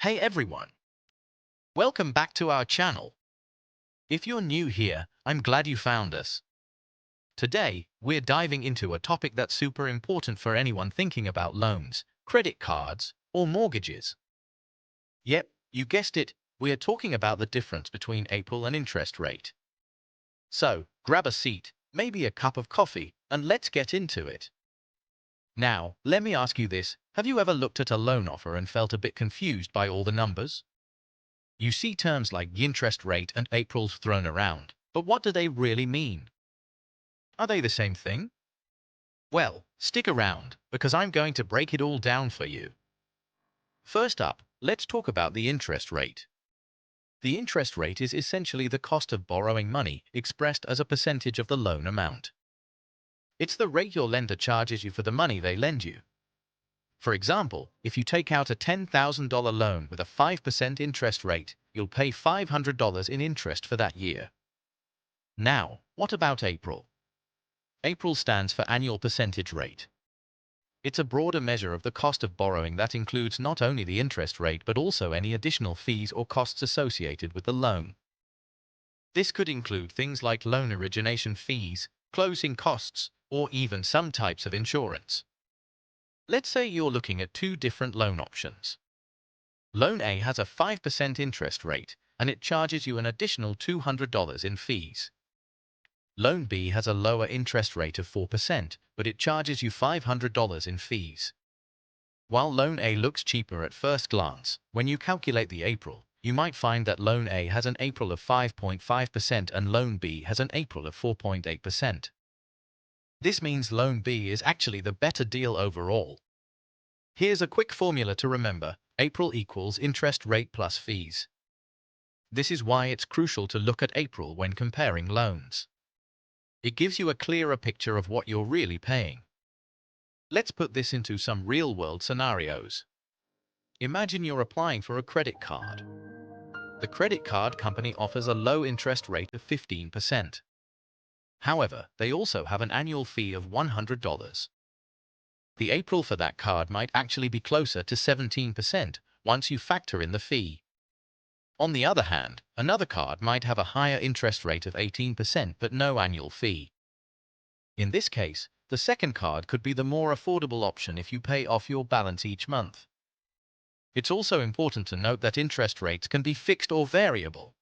Hey everyone, welcome back to our channel. If you're new here, I'm glad you found us. Today, we're diving into a topic that's super important for anyone thinking about loans, credit cards, or mortgages. Yep, you guessed it, we're talking about the difference between April and interest rate. So, grab a seat, maybe a cup of coffee, and let's get into it. Now, let me ask you this, have you ever looked at a loan offer and felt a bit confused by all the numbers? You see terms like interest rate and April's thrown around, but what do they really mean? Are they the same thing? Well, stick around, because I'm going to break it all down for you. First up, let's talk about the interest rate. The interest rate is essentially the cost of borrowing money expressed as a percentage of the loan amount. It's the rate your lender charges you for the money they lend you. For example, if you take out a $10,000 loan with a 5% interest rate, you'll pay $500 in interest for that year. Now, what about April? April stands for annual percentage rate. It's a broader measure of the cost of borrowing that includes not only the interest rate but also any additional fees or costs associated with the loan. This could include things like loan origination fees, closing costs, or even some types of insurance. Let's say you're looking at two different loan options. Loan A has a 5% interest rate, and it charges you an additional $200 in fees. Loan B has a lower interest rate of 4%, but it charges you $500 in fees. While Loan A looks cheaper at first glance, when you calculate the April, you might find that Loan A has an April of 5.5% and Loan B has an April of 4.8%. This means Loan B is actually the better deal overall. Here's a quick formula to remember. April equals interest rate plus fees. This is why it's crucial to look at April when comparing loans. It gives you a clearer picture of what you're really paying. Let's put this into some real-world scenarios. Imagine you're applying for a credit card. The credit card company offers a low interest rate of 15%. However, they also have an annual fee of $100. The April for that card might actually be closer to 17% once you factor in the fee. On the other hand, another card might have a higher interest rate of 18% but no annual fee. In this case, the second card could be the more affordable option if you pay off your balance each month. It's also important to note that interest rates can be fixed or variable.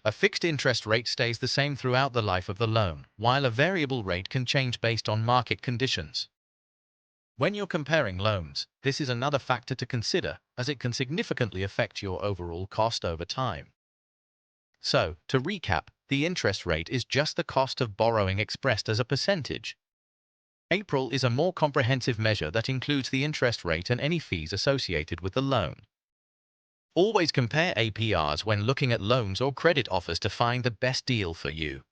A fixed interest rate stays the same throughout the life of the loan, while a variable rate can change based on market conditions. When you're comparing loans, this is another factor to consider, as it can significantly affect your overall cost over time. So, to recap, the interest rate is just the cost of borrowing expressed as a percentage. April is a more comprehensive measure that includes the interest rate and any fees associated with the loan. Always compare APRs when looking at loans or credit offers to find the best deal for you.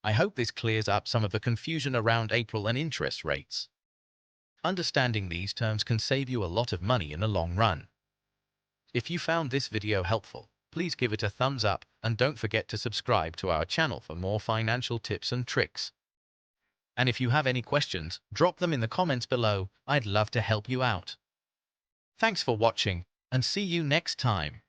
I hope this clears up some of the confusion around April and interest rates. Understanding these terms can save you a lot of money in the long run. If you found this video helpful, please give it a thumbs up and don't forget to subscribe to our channel for more financial tips and tricks. And if you have any questions, drop them in the comments below. I'd love to help you out. Thanks for watching, and see you next time.